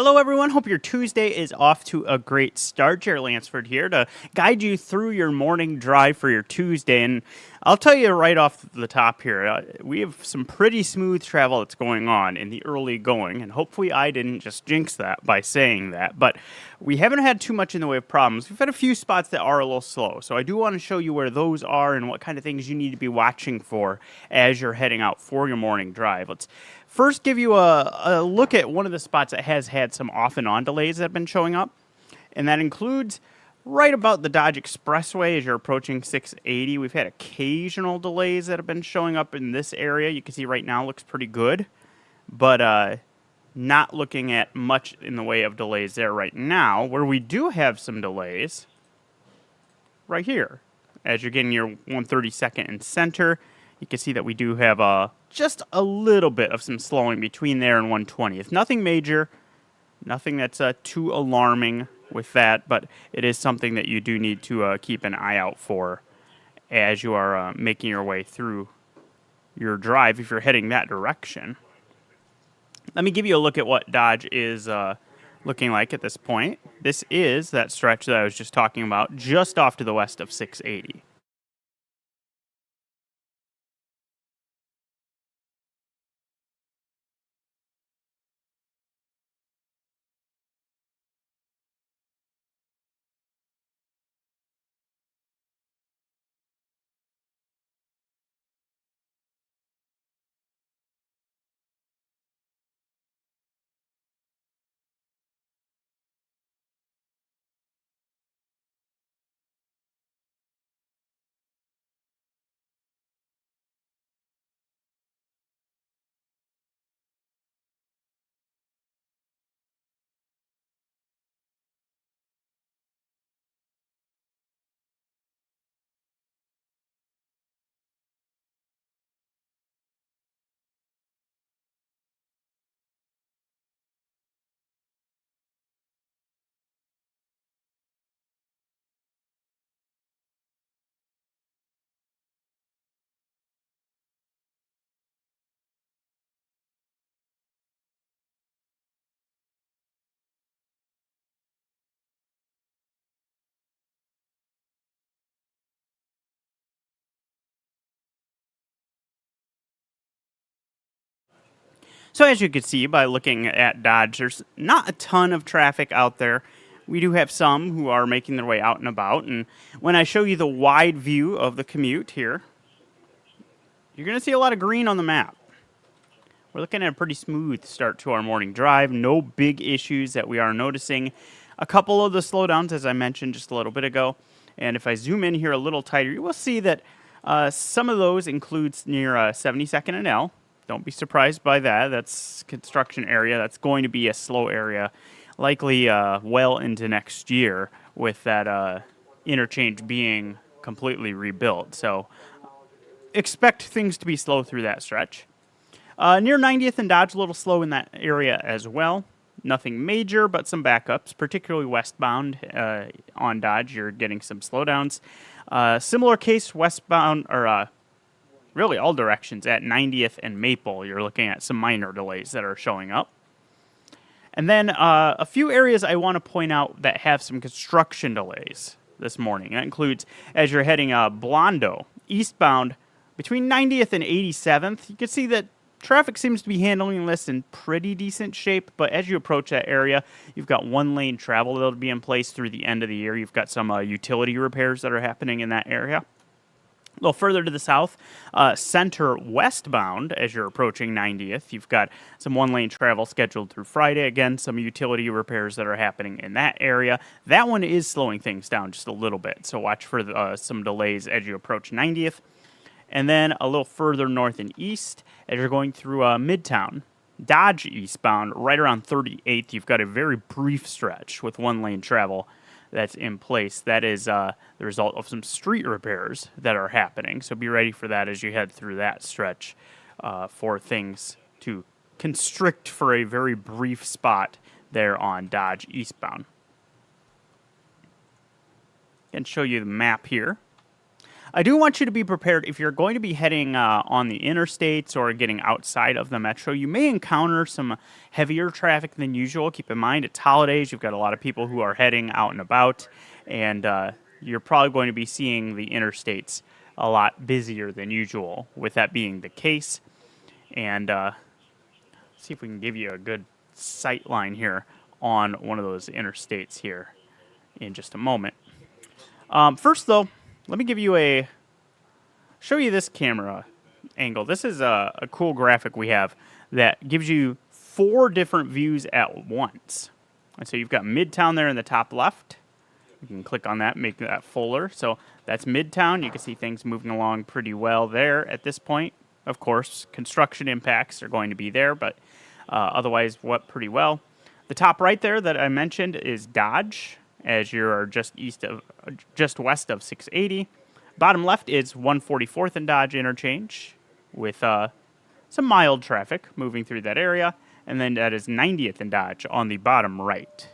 Hello, everyone. Hope your Tuesday is off to a great start. Jaret Lansford here to guide you through your morning drive for your Tuesday. And I'll tell you right off the top here, we have some pretty smooth travel that's going on in the early going. And hopefully I didn't just jinx that by saying that. But we haven't had too much in the way of problems. We've had a few spots that are a little slow. So I do want to show you where those are and what kind of things you need to be watching for as you're heading out for your morning drive. Let's first give you a look at one of the spots that has had some off and on delays that have been showing up, and that includes right about the Dodge Expressway as you're approaching 680. We've had occasional delays that have been showing up in this area. You can see right now looks pretty good, but not looking at much in the way of delays there right now. Where we do have some delays, right here, as you're getting your 132nd and center, you can see that we do have just a little bit of some slowing between there and 120th. Nothing major, nothing that's too alarming with that, but it is something that you do need to keep an eye out for as you are making your way through your drive if you're heading that direction. Let me give you a look at what Dodge is looking like at this point. This is that stretch that I was just talking about, just off to the west of 680. So as you can see by looking at Dodge, there's not a ton of traffic out there. We do have some who are making their way out and about. And when I show you the wide view of the commute here, you're going to see a lot of green on the map. We're looking at a pretty smooth start to our morning drive. No big issues that we are noticing. A couple of the slowdowns, as I mentioned just a little bit ago. And if I zoom in here a little tighter, you will see that some of those includes near 72nd and L. Don't be surprised by that. That's construction area. That's going to be a slow area, likely well into next year with that interchange being completely rebuilt. So expect things to be slow through that stretch. Near 90th and Dodge, a little slow in that area as well. Nothing major, but some backups, particularly westbound on Dodge. You're getting some slowdowns. Similar case westbound, or really all directions at 90th and Maple. You're looking at some minor delays that are showing up. And then a few areas I want to point out that have some construction delays this morning. That includes as you're heading Blondo, eastbound, between 90th and 87th. You can see that traffic seems to be handling this in pretty decent shape, but as you approach that area, you've got one-lane travel that'll be in place through the end of the year. You've got some utility repairs that are happening in that area. A little further to the south, center westbound, as you're approaching 90th, you've got some one-lane travel scheduled through Friday. Again, some utility repairs that are happening in that area. That one is slowing things down just a little bit, so watch for some delays as you approach 90th. And then a little further north and east, as you're going through Midtown, Dodge eastbound, right around 38th, you've got a very brief stretch with one-lane travel that's in place. That is the result of some street repairs that are happening. So be ready for that as you head through that stretch for things to constrict for a very brief spot there on Dodge eastbound. And show you the map here. I do want you to be prepared if you're going to be heading on the interstates or getting outside of the metro. You may encounter some heavier traffic than usual. Keep in mind, it's holidays. You've got a lot of people who are heading out and about, and you're probably going to be seeing the interstates a lot busier than usual. With that being the case, and see if we can give you a good sight line here on one of those interstates here in just a moment. First, though, let me show you this camera angle. This is a cool graphic we have that gives you 4 different views at once. And so you've got Midtown there in the top left. You can click on that, make that fuller. So that's Midtown. You can see things moving along pretty well there at this point. Of course, construction impacts are going to be there, but otherwise, pretty well. The top right there that I mentioned is Dodge, as you're just west of 680. Bottom left is 144th and Dodge interchange with some mild traffic moving through that area. And then that is 90th and Dodge on the bottom right.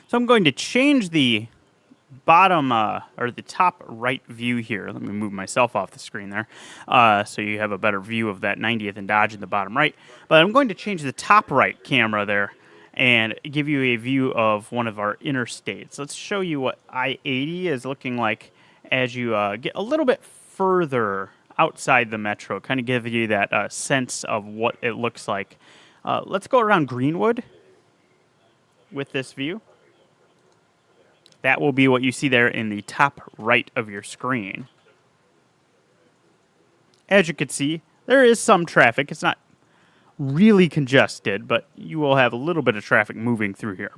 So I'm going to change the bottom or the top right view here. Let me move myself off the screen there so you have a better view of that 90th and Dodge in the bottom right. But I'm going to change the top right camera there and give you a view of one of our interstates. Let's show you what I-80 is looking like as you get a little bit further outside the metro, kind of give you that sense of what it looks like. Let's go around Greenwood with this view. That will be what you see there in the top right of your screen. As you can see, there is some traffic. It's not really congested, but you will have a little bit of traffic moving through here.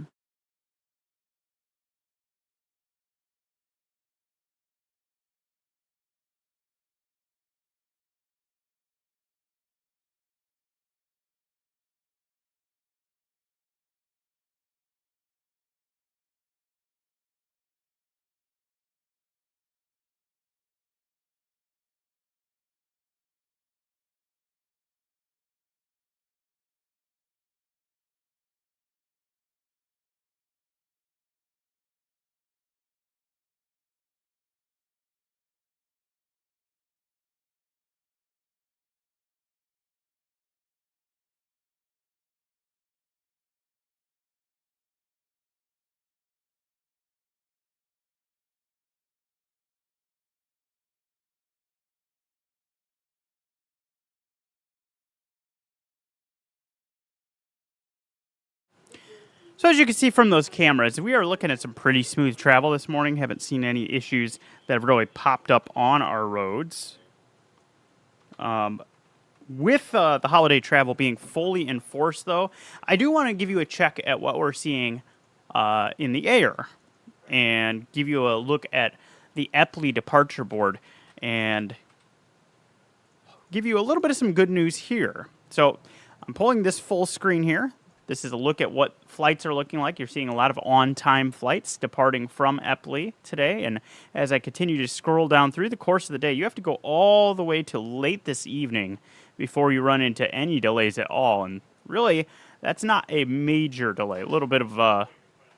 So as you can see from those cameras, we are looking at some pretty smooth travel this morning. Haven't seen any issues that have really popped up on our roads. With the holiday travel being fully enforced, though, I do want to give you a check at what we're seeing in the air and give you a look at the Epley departure board and give you a little bit of some good news here. So I'm pulling this full screen here. This is a look at what flights are looking like. You're seeing a lot of on-time flights departing from Epley today. And as I continue to scroll down through the course of the day, you have to go all the way to late this evening before you run into any delays at all. And really, that's not a major delay. A little bit of about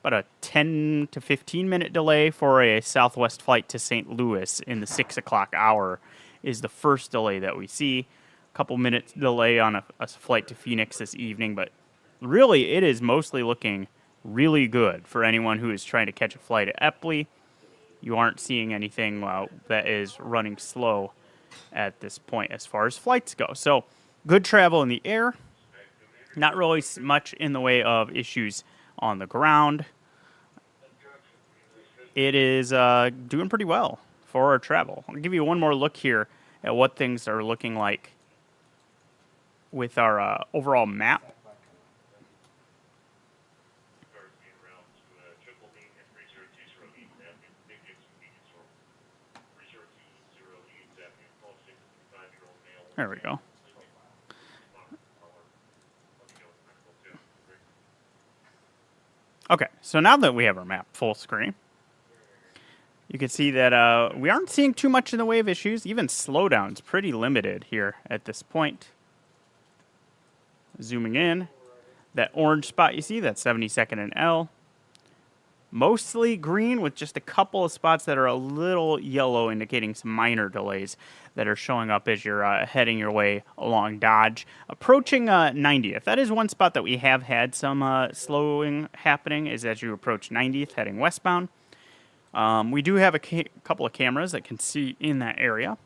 a 10 to 15 minute delay for a Southwest flight to St. Louis in the 6 o'clock hour is the first delay that we see. A couple minutes delay on a flight to Phoenix this evening, but really, it is mostly looking really good for anyone who is trying to catch a flight at Epley. You aren't seeing anything that is running slow at this point as far as flights go. So, good travel in the air. Not really much in the way of issues on the ground. It is doing pretty well for our travel. I'll give you one more look here at what things are looking like with our overall map. There we go. Okay, so now that we have our map full screen, you can see that we aren't seeing too much in the way of issues. Even slowdown's pretty limited here at this point. Zooming in, that orange spot you see, that's 72nd and L. Mostly green with just a couple of spots that are a little yellow, indicating some minor delays that are showing up as you're heading your way along Dodge. Approaching 90th. That is one spot that we have had some slowing happening, is as you approach 90th heading westbound. We do have a couple of cameras that can see in that area.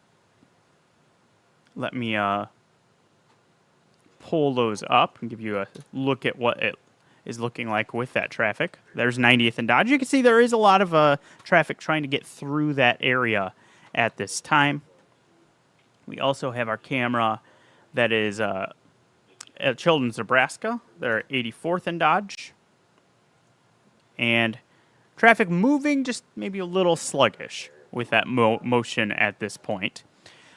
Let me pull those up and give you a look at what it is looking like with that traffic. There's 90th and Dodge. You can see there is a lot of traffic trying to get through that area at this time. We also have our camera that is at Children's, Nebraska. They're at 84th and Dodge. And traffic moving just maybe a little sluggish with that motion at this point.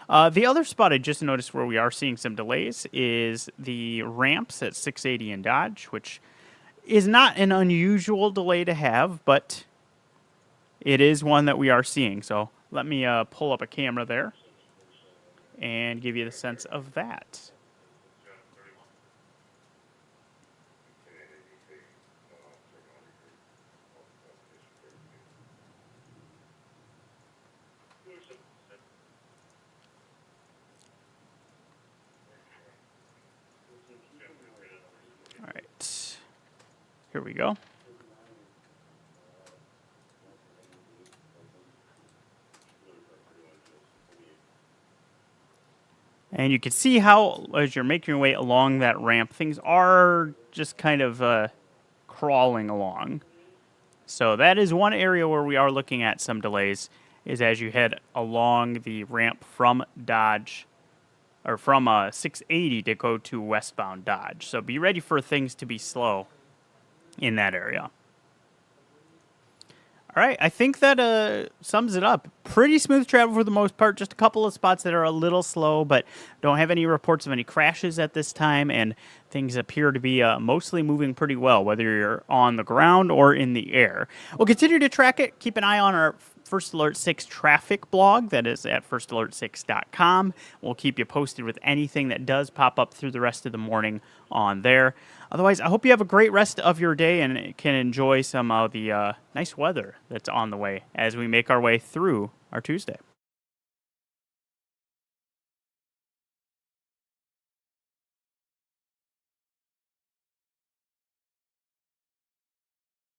The other spot I just noticed where we are seeing some delays is the ramps at 680 and Dodge, which is not an unusual delay to have, but it is one that we are seeing. So let me pull up a camera there and give you the sense of that. All right, here we go. And you can see how, as you're making your way along that ramp, things are just kind of crawling along. So that is one area where we are looking at some delays, is as you head along the ramp from Dodge, or from 680 to go to westbound Dodge. So be ready for things to be slow in that area. All right, I think that sums it up. Pretty smooth travel for the most part. Just a couple of spots that are a little slow, but don't have any reports of any crashes at this time, and things appear to be mostly moving pretty well, whether you're on the ground or in the air. We'll continue to track it. Keep an eye on our First Alert 6 traffic blog. That is at firstalert6.com. We'll keep you posted with anything that does pop up through the rest of the morning on there. Otherwise, I hope you have a great rest of your day and can enjoy some of the nice weather that's on the way as we make our way through our Tuesday.